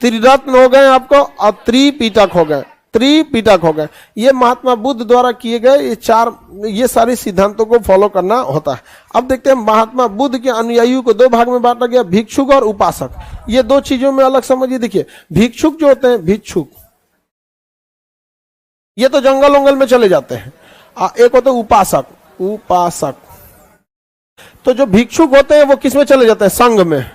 Speaker 1: त्रिरत्न हो गए आपको, और त्रिपिटक हो गए, त्रिपिटक हो गए। ये महात्मा बुद्ध द्वारा किए गए ये सारे सिद्धांतों को फॉलो करना होता है। अब देखते हैं महात्मा बुद्ध के अनुयायियों को 2 भाग में बांटा गया, भिक्षुक और उपासक। ये 2 चीजों में अलग समझिए। देखिए भिक्षुक जो होते हैं, भिक्षुक ये तो जंगल वंगल में चले जाते हैं, एक होते उपासक, उपासक। तो जो भिक्षुक होते हैं वो किस में चले जाते हैं, संघ में।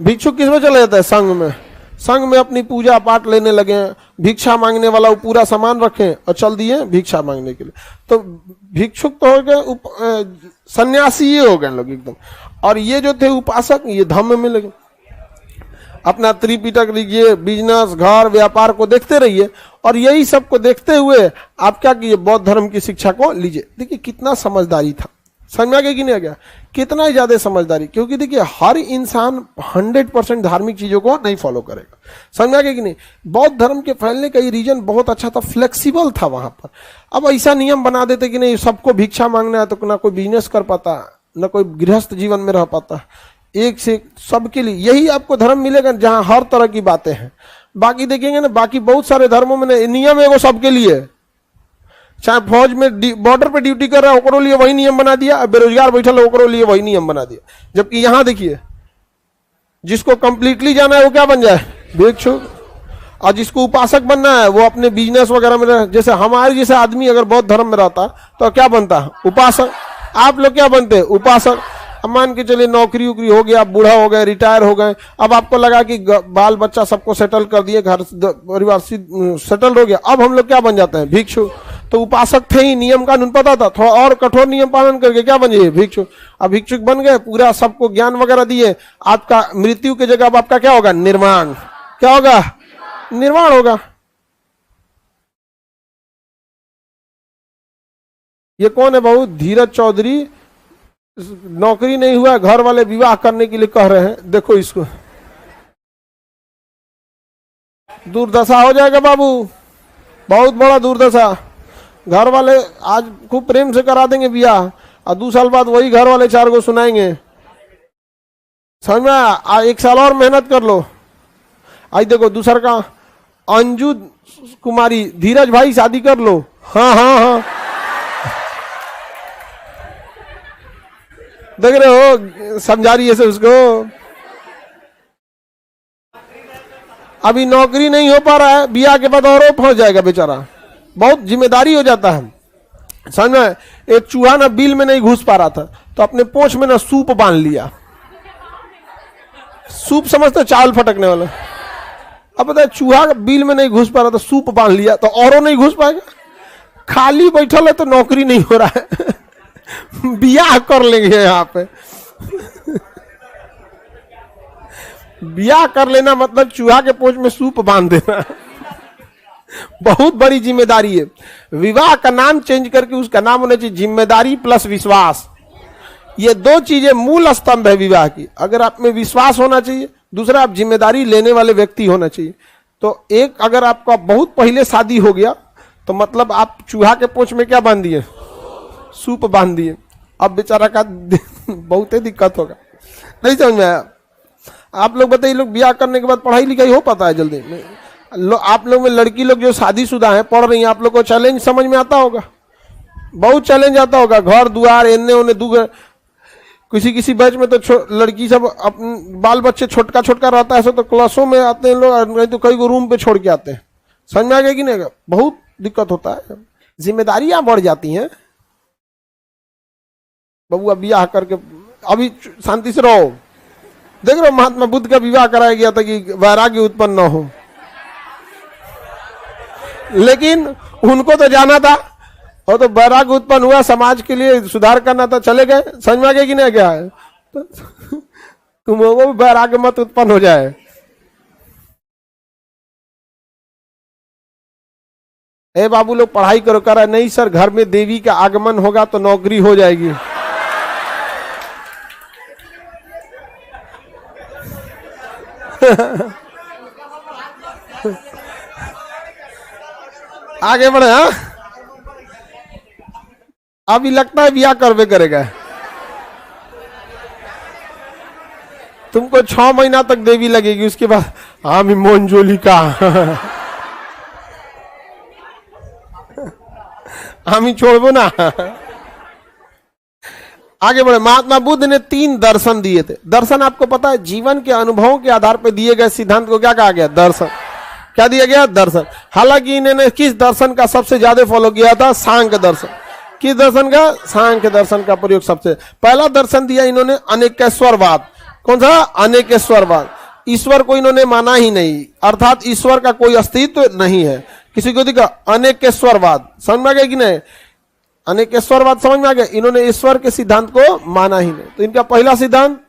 Speaker 1: भिक्षुक किस में चले जाते हैं, संघ में। संघ में अपनी पूजा पाठ लेने लगे, भिक्षा मांगने वाला वो पूरा सामान रखे और चल दिए भिक्षा मांगने के लिए। तो भिक्षुक तो हो गए, सन्यासी ये हो गए लोग एकदम। और ये जो थे उपासक, ये धम्म में लगे, अपना त्रिपिटक लीजिए, बिजनेस, घर, व्यापार को देखते रहिए, और यही सब को देखते हुए आप क्या कीजिए, बौद्ध धर्म की शिक्षा को लीजिए। देखिए कितना समझदारी था, समझ में आ गया कि नहीं आ गया, कितना ही ज्यादा समझदारी। क्योंकि देखिए हर इंसान 100% धार्मिक चीजों को नहीं फॉलो करेगा, समझ में आ गया कि नहीं। बौद्ध धर्म के फैलने का ये रीजन बहुत अच्छा था, फ्लेक्सिबल था वहां पर। अब ऐसा नियम बना देते कि नहीं सबको भिक्षा मांगना है, तो ना कोई बिजनेस कर पाता, ना कोई गृहस्थ जीवन में रह पाता, एक से सबके लिए यही आपको धर्म मिलेगा जहां हर तरह की बातें हैं। बाकी देखेंगे ना, बाकी बहुत सारे धर्मों में नियम है वो सबके लिए, चाहे फौज में बॉर्डर पे ड्यूटी कर रहा है ओकरो लिए वही नियम बना दिया, बेरोजगार बैठल है ओकरो लिए वही नियम बना दिया। जबकि यहां देखिए जिसको कंप्लीटली जाना है वो क्या बन जाए, भिक्षुक, और जिसको उपासक बनना है वो अपने बिजनेस वगैरह में रहे। जैसे हमारे जैसे आदमी अगर बौद्ध धर्म में रहता तो क्या बनता, उपासक। आप लोग क्या बनते, उपासक। अब मान के चलिए नौकरी उकरी हो गया, बूढ़ा हो गए, रिटायर हो गए, अब आपको लगा कि बाल बच्चा सबको सेटल कर दिए, घर परिवार सेटल हो गया, अब हम लोग क्या बन जाते हैं, भिक्षु। तो उपासक थे ही, नियम कानून पता था, थोड़ा और कठोर नियम पालन करके क्या बन जाइए, भिक्षु। अब भिक्षुक बन गए, पूरा सबको ज्ञान वगैरह दिए, आपका मृत्यु की जगह अब आपका क्या होगा, निर्वाण। क्या होगा, निर्वाण होगा। ये कौन है बहुत, धीरज चौधरी, नौकरी नहीं हुआ, घर वाले विवाह करने के लिए कह रहे हैं, देखो इसको, दुर्दशा हो जाएगा बाबू, बहुत बड़ा दुर्दशा। घर वाले आज खूब प्रेम से करा देंगे ब्याह, और 2 साल बाद वही घर वाले 4 को सुनाएंगे, समझ में। 1 साल और मेहनत कर लो। आज देखो दूसरा का, अंजू कुमारी, धीरज भाई शादी कर लो, हाँ हाँ हाँ, देख रहे हो, समझा रही है से उसको। अभी नौकरी नहीं हो पा रहा है, बियाह के बाद और पहुंच जाएगा बेचारा, बहुत जिम्मेदारी हो जाता है, समझ में। एक चूहा ना बिल में नहीं घुस पा रहा था, तो अपने पोंछ में ना सूप बांध लिया। सूप समझते, चावल फटकने वाला। अब पता है चूहा बिल में नहीं घुस पा रहा था, सूप बांध लिया, तो औरों नहीं घुस पाएगा। खाली बैठल है तो नौकरी नहीं हो रहा है, बियाह कर लेंगे यहाँ पे। बियाह कर लेना मतलब चूहा के पोंछ में सूप बांध देना, बहुत बड़ी जिम्मेदारी है। विवाह का नाम चेंज करके उसका नाम होना चाहिए जिम्मेदारी प्लस विश्वास। ये 2 चीजें मूल स्तंभ है विवाह की। अगर आप में विश्वास होना चाहिए, दूसरा आप जिम्मेदारी लेने वाले व्यक्ति होना चाहिए। तो एक अगर आपका बहुत पहले शादी हो गया तो मतलब आप चूहा के पोंछ में क्या बांध दिए, सूप बांध दिए। अब बेचारा का बहुत ही दिक्कत होगा, नहीं समझ में आया। आप लोग बताइए, लोग ब्याह करने के बाद पढ़ाई लिखाई हो पाता है जल्दी? आप लोग में लड़की लोग जो शादीशुदा हैं, पढ़ रही हैं, आप लोग को चैलेंज समझ में आता होगा, बहुत चैलेंज आता होगा। घर दुआर एने ओने किसी किसी बैच में तो लड़की सब बाल बच्चे छोटका छोटका रहता है, तो क्लासों में आते हैं लोग, नहीं तो कई को रूम पे छोड़ के आते हैं। समझ में आ गया कि नहीं? बहुत दिक्कत होता है, जिम्मेदारियां बढ़ जाती हैं। बबुआ ब्याह करके अभी शांति से रहो। देख रहे हो महात्मा बुद्ध का विवाह कराया गया था कि वैराग्य उत्पन्न न हो, लेकिन उनको तो जाना था, और तो वैराग्य उत्पन्न हुआ, समाज के लिए सुधार करना था, चले गए। समझ में आ गया कि नहीं? क्या है तो तुम लोगों को वैराग्य मत उत्पन्न हो जाए। ए बाबू लोग पढ़ाई करो, करा नहीं सर, घर में देवी का आगमन होगा तो नौकरी हो जाएगी। आगे बढ़े। हाँ, अभी लगता है ब्याह करवे करेगा। तुमको 6 महीना तक देवी लगेगी, उसके बाद हम मोनजोली का हम ही छोड़बो ना। आगे बढ़े। महात्मा बुद्ध ने 3 दर्शन दिए थे। दर्शन आपको पता है, जीवन के अनुभवों के आधार पर दिए गए सिद्धांत को क्या कहा गया? दर्शन। क्या दिया गया? दर्शन। हालांकि इन्होंने किस दर्शन का सबसे ज्यादा फॉलो किया था? सांख्य दर्शन। किस दर्शन का? सांख्य दर्शन का प्रयोग सबसे पहला दर्शन दिया इन्होंने, अनेकेश्वरवाद। कौन सा? अनेकेश्वरवाद। ईश्वर को इन्होंने माना ही नहीं, अर्थात ईश्वर का कोई अस्तित्व नहीं है। किसी को दिखा? अनेकेश्वरवाद। समझ में आ गया कि नहीं? अनेकेश्वरवाद समझ में आ गया। इन्होंने ईश्वर के सिद्धांत को माना ही नहीं, तो इनका पहला सिद्धांत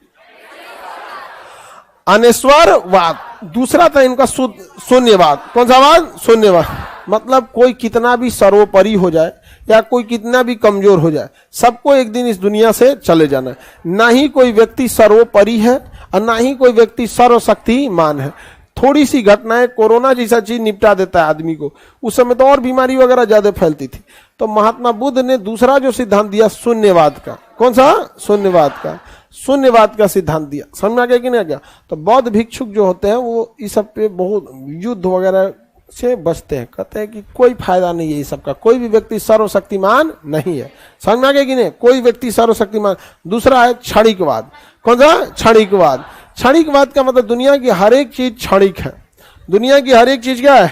Speaker 1: अनेश्वरवाद। दूसरा था इनका शून्यवाद। कौन सा वाद? शून्यवाद। मतलब कोई कितना भी सर्वोपरि हो जाए या कोई कितना भी कमजोर हो जाए, सबको एक दिन इस दुनिया से चले जाना है। ना ही कोई व्यक्ति सर्वोपरि है और ना ही कोई व्यक्ति सर्वशक्तिमान है। थोड़ी सी घटनाएं, कोरोना जैसा चीज निपटा देता है आदमी को। उस समय तो और बीमारी वगैरह ज्यादा फैलती थी। तो महात्मा बुद्ध ने दूसरा जो सिद्धांत दिया, शून्यवाद का। कौन सा? शून्यवाद का। शून्यवाद का सिद्धांत दिया। समझ में आ गया कि नहीं आ गया? तो बौद्ध भिक्षुक जो होते हैं वो इस सब पे बहुत युद्ध वगैरह से बचते हैं, कहते हैं कि कोई फायदा नहीं है इस सब का, कोई भी व्यक्ति सर्वशक्तिमान नहीं है। समझ में आ गया कि नहीं? कोई व्यक्ति सर्वशक्तिमान। दूसरा है क्षणिकवाद। कौन सा? क्षणिकवाद। क्षणिकवाद का मतलब दुनिया की हर एक चीज क्षणिक है। दुनिया की हर एक चीज क्या है?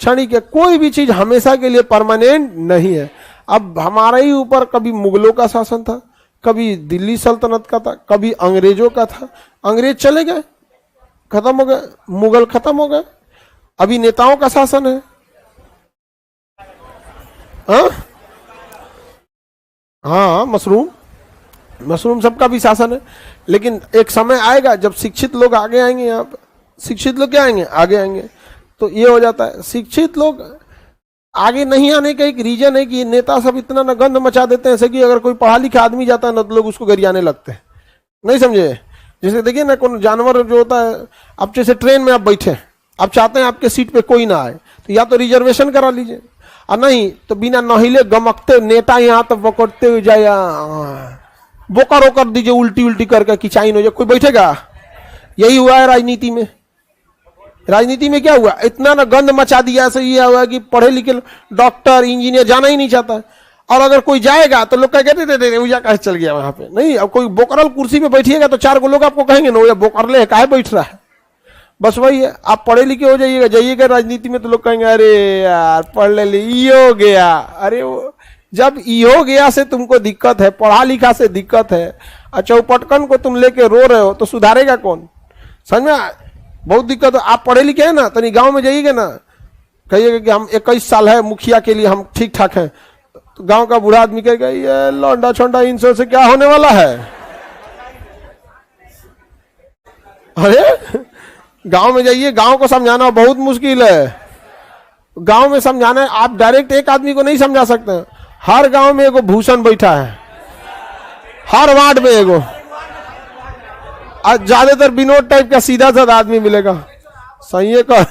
Speaker 1: क्षणिक है। कोई भी चीज हमेशा के लिए परमानेंट नहीं है। अब हमारे ही ऊपर कभी मुगलों का शासन था, कभी दिल्ली सल्तनत का था, कभी अंग्रेजों का था। अंग्रेज चले गए, खत्म हो गए, मुगल खत्म हो गए, अभी नेताओं का शासन है। हाँ, मशरूम सबका भी शासन है। लेकिन एक समय आएगा जब शिक्षित लोग आगे आएंगे। यहाँ पे शिक्षित लोग क्या आएंगे? आगे आएंगे। तो ये हो जाता है। शिक्षित लोग आगे नहीं आने का एक रीजन है कि नेता सब इतना न गंद मचा देते हैं, जैसे कि अगर कोई पढ़ा लिखा आदमी जाता है ना तो लोग उसको गरियाने लगते हैं। नहीं समझे? जैसे देखिए ना, कोई जानवर जो होता है, अब जैसे ट्रेन में आप बैठे, आप चाहते हैं आपके सीट पे कोई ना आए, तो या तो रिजर्वेशन करा लीजिए, और नहीं तो बिना नहिले गमकते नेता यहाँ तो पकड़ते हुए जाए, बोकर ओकर दीजिए, उल्टी उल्टी करके किचाइन हो जाए, कोई बैठेगा? यही हुआ है राजनीति में। राजनीति में क्या हुआ? इतना ना गंद मचा दिया, ऐसे ये हुआ कि पढ़े लिखे डॉक्टर इंजीनियर जाना ही नहीं चाहता है, और अगर कोई जाएगा तो लोग क्या कहते थे, उजा कहे चल गया वहां पे। नहीं, अब कोई बोकरल कुर्सी पे बैठिएगा तो 4 लोग आपको कहेंगे ना, वो बोकरले काहे बैठ रहा है। बस वही है, आप पढ़े लिखे हो जाइएगा राजनीति में तो लोग कहेंगे अरे यार पढ़ ले यो गया। अरे वो जब यो गया से तुमको दिक्कत है, पढ़ा लिखा से दिक्कत है, अच्छा चौपटकन को तुम लेके रो रहे हो तो सुधारेगा कौन? समझ में? बहुत दिक्कत है। आप पढ़े लिखे हैं ना, तो नहीं गाँव में जाइएगा ना, कहिएगा कि हम 21 साल है मुखिया के लिए, हम ठीक ठाक हैं, तो गांव का बूढ़ा आदमी कहेगा ये लौंडा छोंडा इनसे से क्या होने वाला है। अरे गांव में जाइए, गांव को समझाना बहुत मुश्किल है। गांव में समझाना, आप डायरेक्ट एक आदमी को नहीं समझा सकते। हर गांव में एगो भूषण बैठा है, हर वार्ड में एगो, आज ज्यादातर विनोद टाइप का सीधा साधा आदमी मिलेगा। सही है कह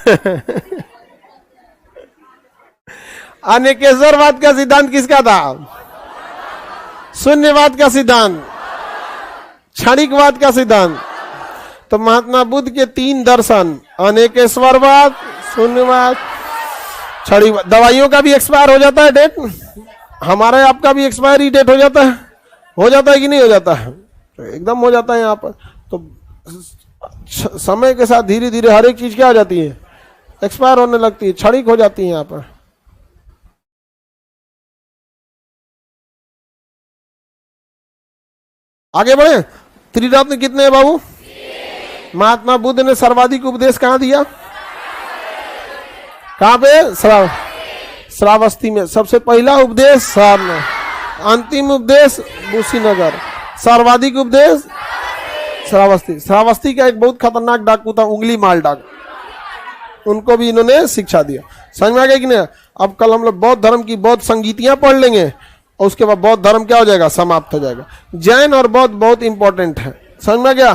Speaker 1: अनेकेश्वरवाद का सिद्धांत किसका था? शून्यवाद का सिद्धांत, क्षणिकवाद का सिद्धांत। तो महात्मा बुद्ध के 3 दर्शन, अनेकेश्वरवाद, शून्यवाद, छड़ीवाद। दवाइयों का भी एक्सपायर हो जाता है डेट, हमारे आपका भी एक्सपायरी डेट हो जाता है कि नहीं हो जाता है? तो एकदम हो जाता है यहाँ पर। तो समय के साथ धीरे धीरे हर एक चीज क्या हो जाती है, एक्सपायर होने लगती है, क्षणिक हो जाती है यहाँ पर। आगे बढ़े। त्रिरत्न कितने हैं बाबू? महात्मा बुद्ध ने सर्वाधिक उपदेश कहाँ दिया? कहाँ पे? श्रावस्ती में। सबसे पहला उपदेश सारनाथ, अंतिम उपदेश कुशीनगर, सर्वाधिक उपदेश श्रावस्ती। श्रावस्ती का एक बहुत खतरनाक डाकू था, उंगली माल डाक, उनको भी इन्होंने शिक्षा दिया। समझ में आ गया कि नहीं? अब कल हम लोग बौद्ध धर्म की बौद्ध संगीतियां पढ़ लेंगे और उसके बाद बौद्ध धर्म क्या हो जाएगा, समाप्त हो जाएगा। जैन और बौद्ध बहुत इंपॉर्टेंट है। समझ में आ गया?